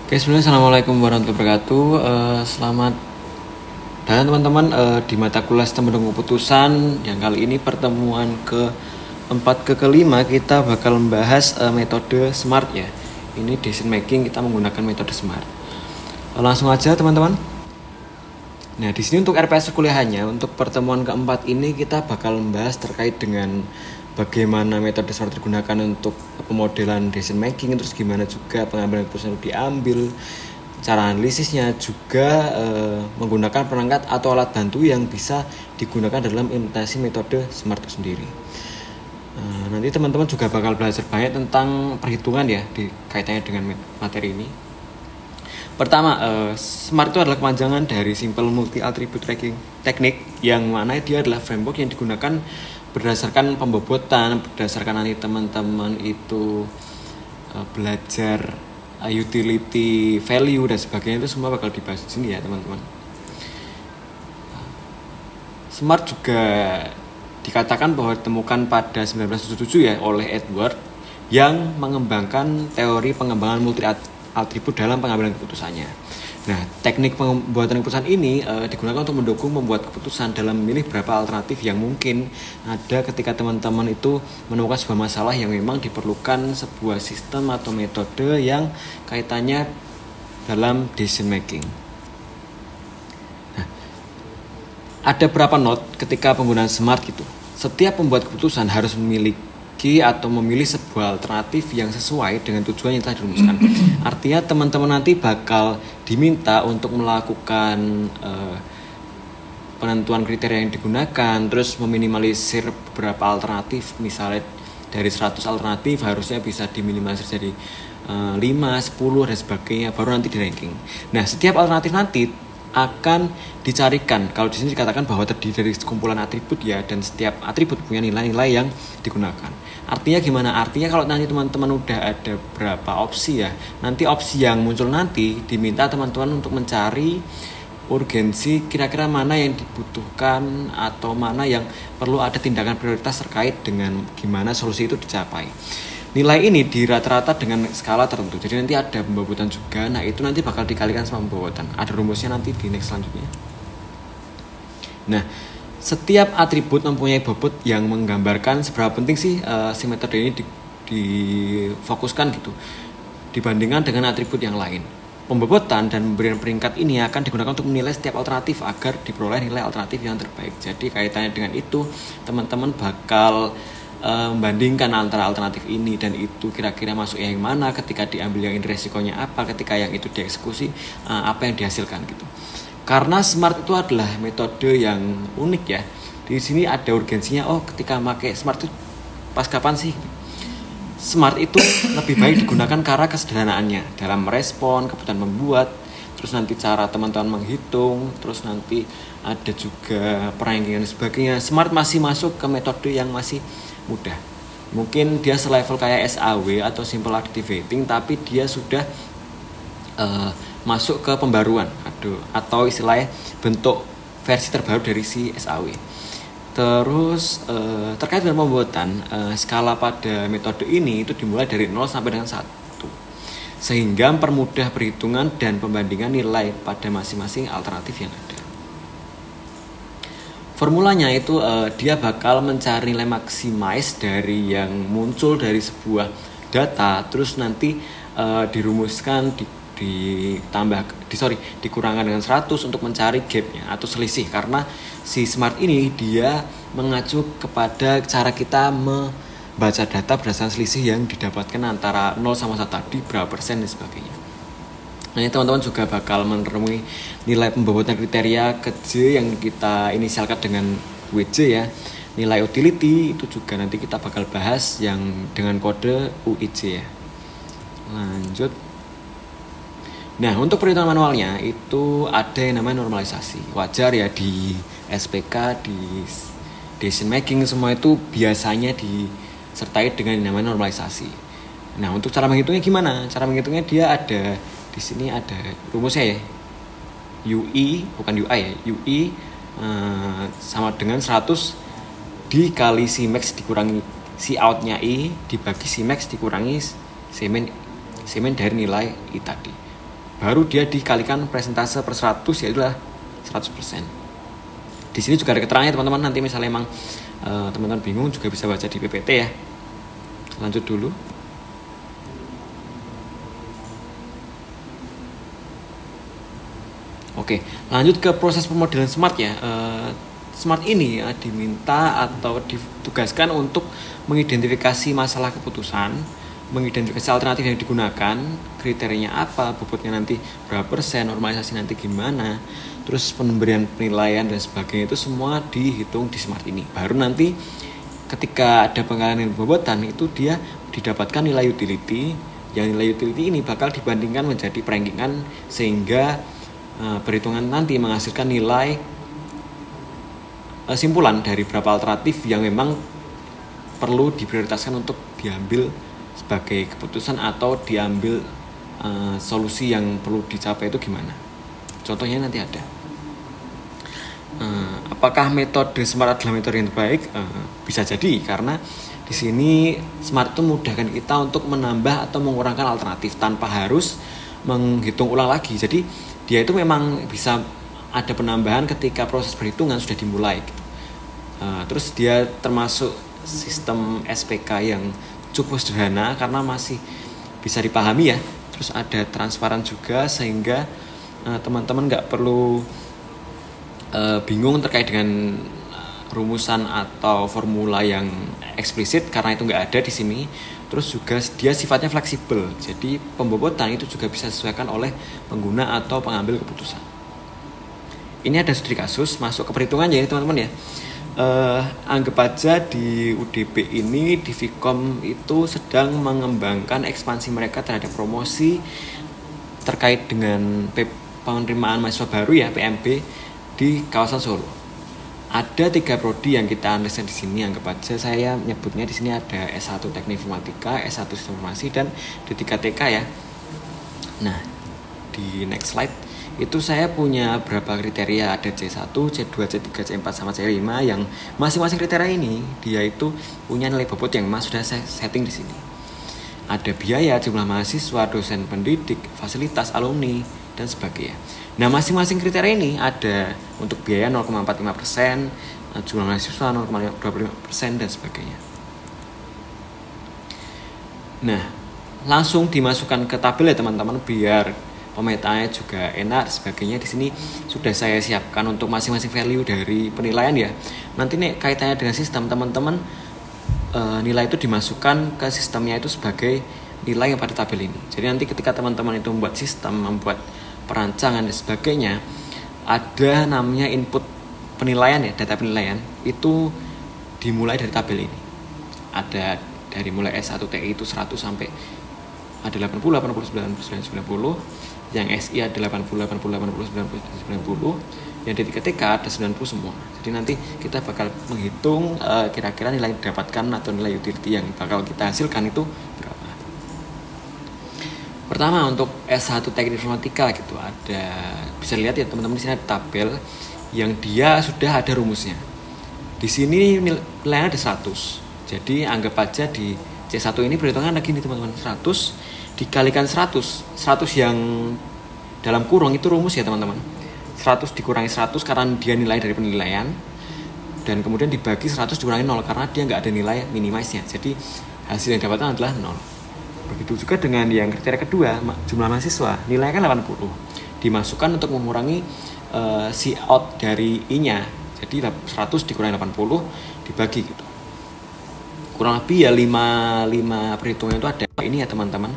Oke, sebelumnya assalamualaikum warahmatullahi wabarakatuh. Selamat datang teman-teman di mata kuliah sistem pendukung keputusan. Yang kali ini pertemuan keempat kelima kita bakal membahas metode SMART ya. Ini decision making kita menggunakan metode SMART. Langsung aja teman-teman. Nah, di sini untuk RPS kuliahannya, untuk pertemuan keempat ini kita bakal membahas terkait dengan bagaimana metode SMART digunakan untuk pemodelan decision making, terus gimana juga pengambilan keputusan diambil, cara analisisnya, juga menggunakan perangkat atau alat bantu yang bisa digunakan dalam implementasi metode SMART itu sendiri. Nanti teman-teman juga bakal belajar banyak tentang perhitungan ya di kaitannya dengan materi ini. Pertama, SMART itu adalah kepanjangan dari Simple Multi Attribute Tracking Technique, yang mana dia adalah framework yang digunakan berdasarkan pembobotan, berdasarkan nanti teman-teman itu belajar utility value dan sebagainya, itu semua bakal dibahas di sini ya teman-teman. SMART juga dikatakan bahwa ditemukan pada 1977 ya oleh Edward yang mengembangkan teori pengembangan multi atribut dalam pengambilan keputusannya. Nah, teknik pembuatan keputusan ini digunakan untuk mendukung membuat keputusan dalam memilih berapa alternatif yang mungkin ada ketika teman-teman itu menemukan sebuah masalah yang memang diperlukan sebuah sistem atau metode yang kaitannya dalam decision making. Nah, ada berapa note ketika penggunaan SMART gitu. Setiap pembuat keputusan harus memiliki atau memilih sebuah alternatif yang sesuai dengan tujuan yang telah dirumuskan. Artinya teman-teman nanti bakal diminta untuk melakukan penentuan kriteria yang digunakan, terus meminimalisir beberapa alternatif. Misalnya dari 100 alternatif harusnya bisa diminimalisir jadi 5, 10 dan sebagainya, baru nanti di ranking. Nah, setiap alternatif nanti akan dicarikan. Kalau di sini dikatakan bahwa terdiri dari sekumpulan atribut ya, dan setiap atribut punya nilai-nilai yang digunakan. Artinya gimana? Artinya kalau nanti teman-teman udah ada berapa opsi ya, nanti opsi yang muncul nanti diminta teman-teman untuk mencari urgensi, kira-kira mana yang dibutuhkan atau mana yang perlu ada tindakan prioritas terkait dengan gimana solusi itu dicapai. Nilai ini di rata-rata dengan skala tertentu. Jadi nanti ada pembobotan juga. Nah, itu nanti bakal dikalikan sama pembobotan. Ada rumusnya nanti di next selanjutnya. Nah, setiap atribut mempunyai bobot yang menggambarkan seberapa penting sih si metode ini difokuskan gitu dibandingkan dengan atribut yang lain. Pembobotan dan pemberian peringkat ini akan digunakan untuk menilai setiap alternatif agar diperoleh nilai alternatif yang terbaik. Jadi kaitannya dengan itu, teman-teman bakal membandingkan antara alternatif ini dan itu, kira-kira masuk yang mana, ketika diambil yang ini resikonya apa, ketika yang itu dieksekusi apa yang dihasilkan gitu. Karena SMART itu adalah metode yang unik ya. Di sini ada urgensinya, ketika pakai SMART itu pas kapan sih? SMART itu lebih baik digunakan karena kesederhanaannya dalam merespon, kebutuhan membuat, terus nanti cara teman-teman menghitung, terus nanti ada juga perankingan dan sebagainya. SMART masih masuk ke metode yang masih mudah. Mungkin dia selevel kayak SAW atau Simple Activating, tapi dia sudah masuk ke pembaruan atau istilahnya bentuk versi terbaru dari si SAW. Terus terkait dengan pembuatan, skala pada metode ini itu dimulai dari 0 sampai dengan 1, sehingga mempermudah perhitungan dan pembandingan nilai pada masing-masing alternatif yang ada. Formulanya itu dia bakal mencari nilai maksimis dari yang muncul dari sebuah data, terus nanti dirumuskan dikurangkan dengan 100 untuk mencari gapnya atau selisih, karena si SMART ini dia mengacu kepada cara kita membaca data berdasarkan selisih yang didapatkan antara 0 sama 1 tadi, berapa persen dan sebagainya. Nah, teman-teman juga bakal menemui nilai pembobotan kriteria ke J yang kita inisialkan dengan WJ ya. Nilai utility itu juga nanti kita bakal bahas yang dengan kode UIJ ya. Lanjut. Nah, untuk perhitungan manualnya itu ada yang namanya normalisasi. Wajar ya, di SPK, di decision making semua itu biasanya disertai dengan yang namanya normalisasi. Nah, untuk cara menghitungnya gimana? Cara menghitungnya dia ada di sini, ada rumusnya ya. UI bukan UI ya. UI sama dengan 100 dikali si max dikurangi si outnya I dibagi si max dikurangi si min dari nilai I tadi. baru dia dikalikan persentase per 100, yaitu 100%. Di sini juga ada keterangannya teman-teman, nanti misalnya emang teman-teman bingung juga bisa baca di PPT ya. Lanjut dulu. Oke, lanjut ke proses pemodelan smart ya. Smart ini ya diminta atau ditugaskan untuk mengidentifikasi masalah keputusan, mengidentifikasi alternatif yang digunakan, kriterianya apa, bobotnya nanti berapa persen, normalisasi nanti gimana, terus pemberian penilaian dan sebagainya, itu semua dihitung di smart ini. Baru nanti ketika ada pengalihan bobotan itu dia didapatkan nilai utility, yang nilai utility ini bakal dibandingkan menjadi perankingan sehingga perhitungan nanti menghasilkan nilai simpulan dari berapa alternatif yang memang perlu diprioritaskan untuk diambil sebagai keputusan atau diambil solusi yang perlu dicapai itu gimana. Contohnya nanti ada. Apakah metode smart adalah metode yang terbaik? Bisa jadi karena di sini smart itu memudahkan kita untuk menambah atau mengurangkan alternatif tanpa harus menghitung ulang lagi. Jadi dia itu memang bisa ada penambahan ketika proses perhitungan sudah dimulai gitu. Terus dia termasuk sistem SPK yang cukup sederhana karena masih bisa dipahami ya. Terus ada transparan juga sehingga teman-teman nggak perlu bingung terkait dengan rumusan atau formula yang eksplisit karena itu nggak ada di sini. Terus juga dia sifatnya fleksibel, jadi pembobotan itu juga bisa disesuaikan oleh pengguna atau pengambil keputusan. Ini ada studi kasus masuk ke perhitungan ya teman-teman ya. Anggap aja di UDP ini di Vkom itu sedang mengembangkan ekspansi mereka terhadap promosi terkait dengan penerimaan mahasiswa baru ya PMB di kawasan Solo. Ada 3 prodi yang kita analisis di sini. Anggap aja saya nyebutnya di sini ada S1 Teknik Informatika, S1 Sistem Informasi, dan D3 TK ya. Nah, di next slide itu saya punya berapa kriteria, ada C1, C2, C3, C4 sama C5 yang masing-masing kriteria ini dia itu punya nilai bobot yang Mas sudah saya setting di sini. Ada biaya, jumlah mahasiswa, dosen pendidik, fasilitas, alumni, dan sebagainya. Nah, masing-masing kriteria ini ada untuk biaya 0,45%, jumlah mahasiswa 0,25% dan sebagainya. Nah, langsung dimasukkan ke tabel ya teman-teman biar pemetaannya juga enak sebagainya. Di sini sudah saya siapkan untuk masing-masing value dari penilaian ya. Nanti nih kaitannya dengan sistem teman-teman nilai itu dimasukkan ke sistemnya itu sebagai nilai yang pada tabel ini. Jadi nanti ketika teman-teman itu membuat sistem, membuat perancangan dan sebagainya, ada namanya input penilaian ya, data penilaian itu dimulai dari tabel ini. Ada dari mulai S1 TI itu 100 sampai ada 80, 89, 90, yang SI ada 80, 80, 80, 90, yang D3 TK ada 90 semua. Jadi nanti kita bakal menghitung kira-kira nilai yang didapatkan atau nilai utility yang bakal kita hasilkan itu berapa. Pertama untuk S1 Teknik Informatika gitu, ada bisa lihat ya teman-teman di sini ada tabel yang dia sudah ada rumusnya. Di sini nilainya ada 100. Jadi anggap aja di C1 ini perhitungan lagi nih teman-teman, 100 dikalikan 100 yang dalam kurung itu rumus ya teman-teman. 100 dikurangi 100 karena dia nilai dari penilaian, dan kemudian dibagi 100 dikurangi 0 karena dia nggak ada nilai minimize-nya. Jadi hasil yang didapatkan adalah 0. Begitu juga dengan yang kriteria kedua, jumlah mahasiswa, nilainya kan 80. Dimasukkan untuk mengurangi C out dari I-nya. Jadi 100 dikurangi 80 dibagi gitu. Kurang lebih ya 5 perhitungan itu ada. Ini ya teman-teman.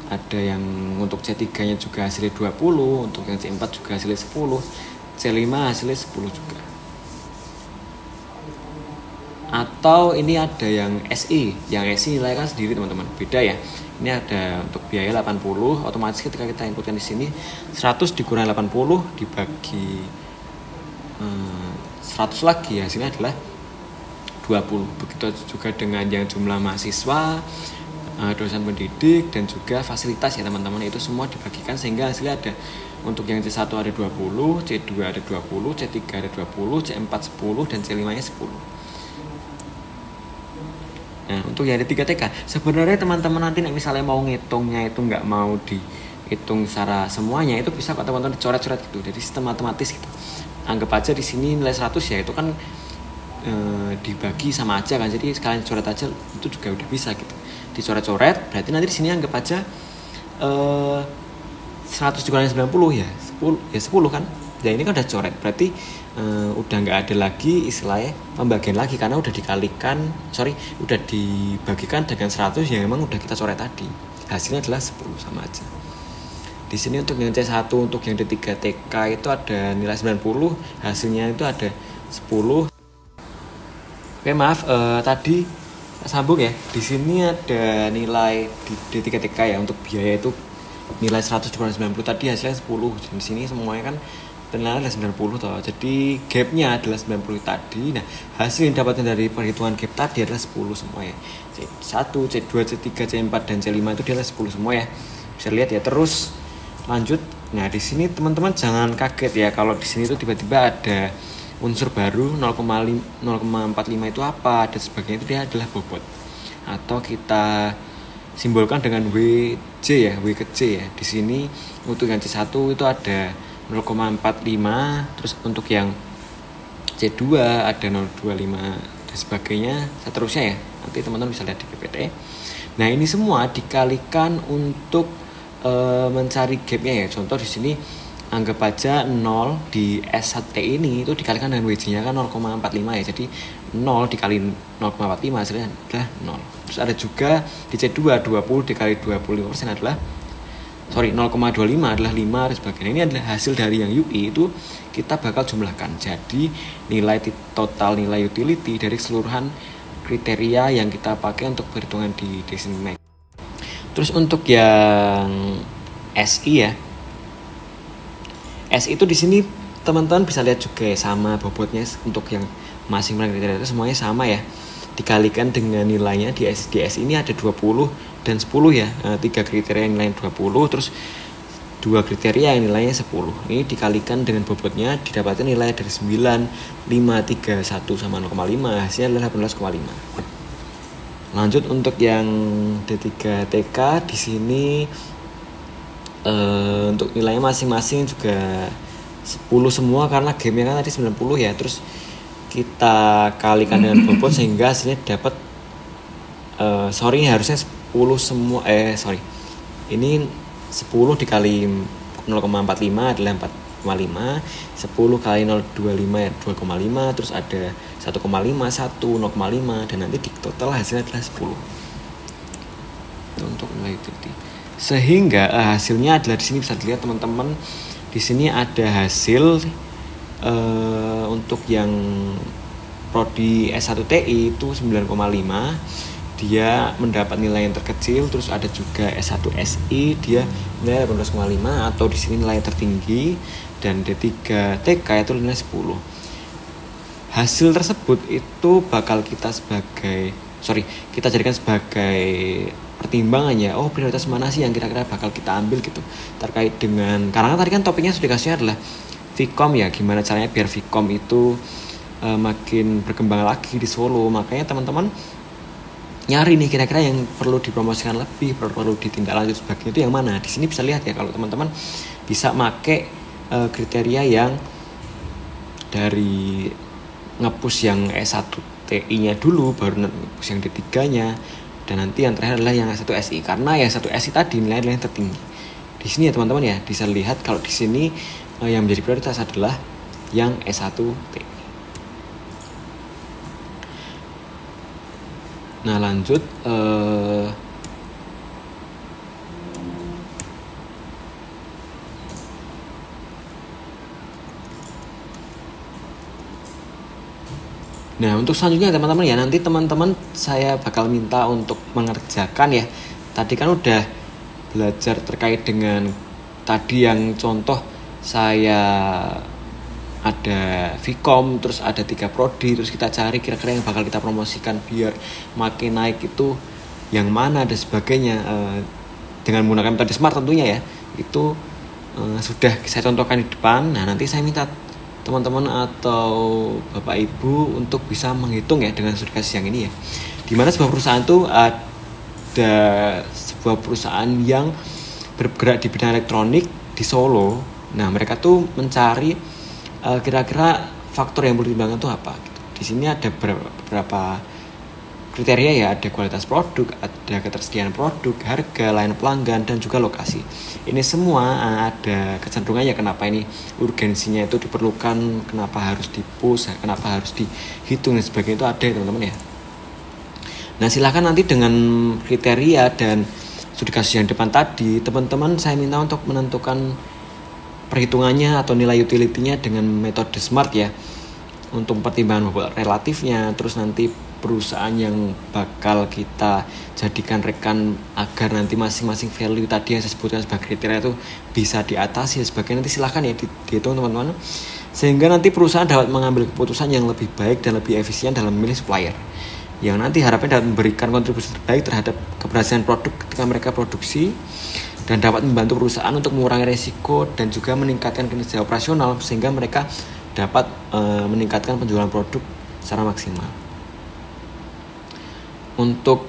Ada yang untuk C3-nya juga hasilnya 20, untuk yang C4 juga hasilnya 10, C5 hasilnya 10 juga. Atau ini ada yang SI, yang SI nilai kan sendiri teman-teman, beda ya. Ini ada untuk biaya 80, otomatis ketika kita inputkan di sini 100 dikurangi 80 dibagi 100 lagi, hasilnya adalah 20. Begitu juga dengan yang jumlah mahasiswa, dosen pendidik, dan juga fasilitas ya teman-teman, itu semua dibagikan sehingga hasilnya ada untuk yang C1 ada 20, C2 ada 20, C3 ada 20, C4 10, dan C5 nya 10. Nah untuk yang D3 TK sebenarnya teman-teman nanti misalnya mau ngitungnya itu nggak mau hitung secara semuanya itu bisa teman-teman dicoret-coret gitu. Jadi sistem matematis gitu. Anggap aja di sini nilai 100 ya itu kan dibagi sama aja kan. Jadi sekalian coret aja itu juga udah bisa gitu. Dicoret-coret berarti nanti di sini anggap aja 100 dikurangi 90 ya 10 kan. Ya ini kan udah coret berarti udah nggak ada lagi istilahnya pembagian lagi karena udah udah dibagikan dengan 100 yang memang udah kita coret tadi. Hasilnya adalah 10 sama aja. Di sini untuk yang C1 untuk yang D3 TK itu ada nilai 90, hasilnya itu ada 10. Oke, maaf tadi sambung ya. Di sini ada nilai di D3 TK ya untuk biaya itu nilai 100 dikurangi 90 tadi hasilnya 10. Di sini semuanya kan nilai adalah 90 toh. Jadi gapnya adalah 90 tadi. Nah, hasil yang dapatnya dari perhitungan gap tadi adalah 10 semua ya. C1, C2, C3, C4 dan C5 itu adalah 10 semua ya. Bisa lihat ya. Terus lanjut. Nah, di sini teman-teman jangan kaget ya kalau di sini tuh tiba-tiba ada unsur baru 0,45 itu apa dan sebagainya. Itu dia adalah bobot. Atau kita simbolkan dengan WJ ya, W ke C ya. Di sini untuk yang C1 itu ada 0,45, terus untuk yang C2 ada 0,25 dan sebagainya seterusnya ya. Nanti teman-teman bisa lihat di PPT. Nah, ini semua dikalikan untuk mencari gapnya ya. Contoh di sini anggap aja 0 di S1T ini itu dikalikan dengan WJ-nya kan 0,45 ya. Jadi 0 dikali 0,45 hasilnya adalah 0. Terus ada juga di C2 20 dikali 25% adalah 0,25 adalah 5 dan sebagainya. Ini adalah hasil dari yang UI itu kita bakal jumlahkan. Jadi total nilai utility dari keseluruhan kriteria yang kita pakai untuk perhitungan di Decision Max. Terus untuk yang SI ya. SI itu di sini teman-teman bisa lihat juga ya, sama bobotnya untuk yang masing-masing kriteria itu semuanya sama ya. Dikalikan dengan nilainya di SDS ini ada 20 dan 10 ya. 3 kriteria yang nilainya 20 terus 2 kriteria yang nilainya 10. Ini dikalikan dengan bobotnya didapatkan nilai dari 9, 5, 3, 1 sama 0,5. Hasilnya adalah 18,5. Lanjut untuk yang D3 TK di sini untuk nilainya masing-masing juga 10 semua karena gamenya kan tadi 90 ya. Terus kita kalikan dengan bobot sehingga hasilnya dapat harusnya 10 semua ini 10 dikali 0,45 adalah 4,5, 10 kali 0,25 ya 2,5, terus ada 1,5, 0,5 dan nanti di total hasilnya adalah 10. Itu untuk nilai utility. Sehingga hasilnya adalah di sini bisa dilihat teman-teman. Di sini ada hasil untuk yang prodi S1TI itu 9,5. Dia mendapat nilai yang terkecil. Terus ada juga S1SI dia nilai 18,5 atau di sini nilai tertinggi, dan D3 TK itu nilai 10. Hasil tersebut itu bakal kita jadikan sebagai pertimbangan ya. Oh, prioritas mana sih yang kira-kira bakal kita ambil gitu terkait dengan, karena tadi kan topiknya sudah dikasih adalah Vkom ya, gimana caranya biar Vkom itu makin berkembang lagi di Solo. Makanya teman-teman nyari nih kira-kira yang perlu dipromosikan lebih, perlu ditindaklanjut sebagainya itu yang mana. Di sini bisa lihat ya kalau teman-teman bisa make kriteria yang dari nge-push yang S1TI-nya dulu baru nge-push yang D3-nya, dan nanti yang terakhir adalah yang S1SI karena yang S1SI tadi nilai-nilai yang tertinggi. Di sini ya teman-teman ya bisa lihat kalau di sini yang menjadi prioritas adalah yang S1TI. Nah, lanjut nah untuk selanjutnya teman-teman ya, nanti teman-teman saya bakal minta untuk mengerjakan ya. Tadi kan udah belajar terkait dengan tadi yang contoh saya ada Vkom, terus ada 3 prodi, terus kita cari kira-kira yang bakal kita promosikan biar makin naik itu yang mana dan sebagainya, dengan menggunakan metode SMART tentunya ya. Itu sudah saya contohkan di depan. Nah, nanti saya minta teman-teman atau Bapak Ibu untuk bisa menghitung ya dengan studi kasus yang ini ya. Dimana sebuah perusahaan itu ada sebuah perusahaan yang bergerak di bidang elektronik di Solo. Nah, mereka tuh mencari kira-kira faktor yang perlu dipertimbangkan itu apa gitu. Di sini ada beberapa kriteria ya, ada kualitas produk, ada ketersediaan produk, harga, layanan pelanggan, dan juga lokasi. Ini semua ada kecenderungannya kenapa ini urgensinya itu diperlukan, kenapa harus di-push, kenapa harus dihitung dan sebagainya, itu ada ya teman-teman ya. Nah, silahkan nanti dengan kriteria dan sudah kasus yang depan tadi, teman-teman saya minta untuk menentukan perhitungannya atau nilai utility-nya dengan metode SMART ya, untuk pertimbangan bobot relatifnya, terus nanti perusahaan yang bakal kita jadikan rekan agar nanti masing-masing value tadi yang saya sebutkan sebagai kriteria itu bisa diatasi dan sebagainya. Nanti silahkan ya dihitung teman-teman, sehingga nanti perusahaan dapat mengambil keputusan yang lebih baik dan lebih efisien dalam memilih supplier, yang nanti harapannya dapat memberikan kontribusi terbaik terhadap keberhasilan produk ketika mereka produksi, dan dapat membantu perusahaan untuk mengurangi risiko dan juga meningkatkan kinerja operasional sehingga mereka dapat meningkatkan penjualan produk secara maksimal. Untuk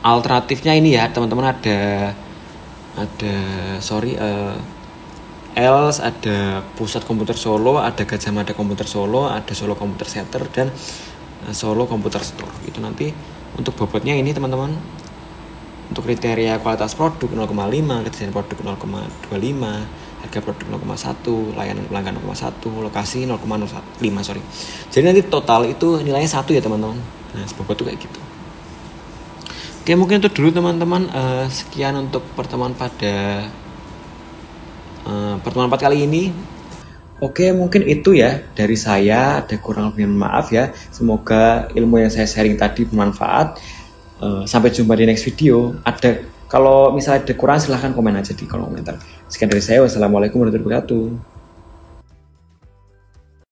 alternatifnya ini ya teman-teman, ada ELS, ada Pusat Komputer Solo, ada Gajah Mada Komputer Solo, ada Solo Computer Center, dan Solo Computer Store. Itu nanti untuk bobotnya ini teman-teman. Untuk kriteria kualitas produk 0,5, ketersediaan produk 0,25, harga produk 0,1, layanan pelanggan 0,1, lokasi 0,05 sorry. Jadi nanti total itu nilainya 1 ya teman-teman. Nah, sebobot itu kayak gitu. Oke, mungkin itu dulu teman-teman. Sekian untuk pertemuan pada pertemuan 4 kali ini. Oke, mungkin itu ya dari saya. Ada kurang lebih maaf ya. Semoga ilmu yang saya sharing tadi bermanfaat. Sampai jumpa di next video. Kalau misalnya ada kurang silahkan komen aja di kolom komentar. Sekian dari saya. Wassalamualaikum warahmatullahi wabarakatuh.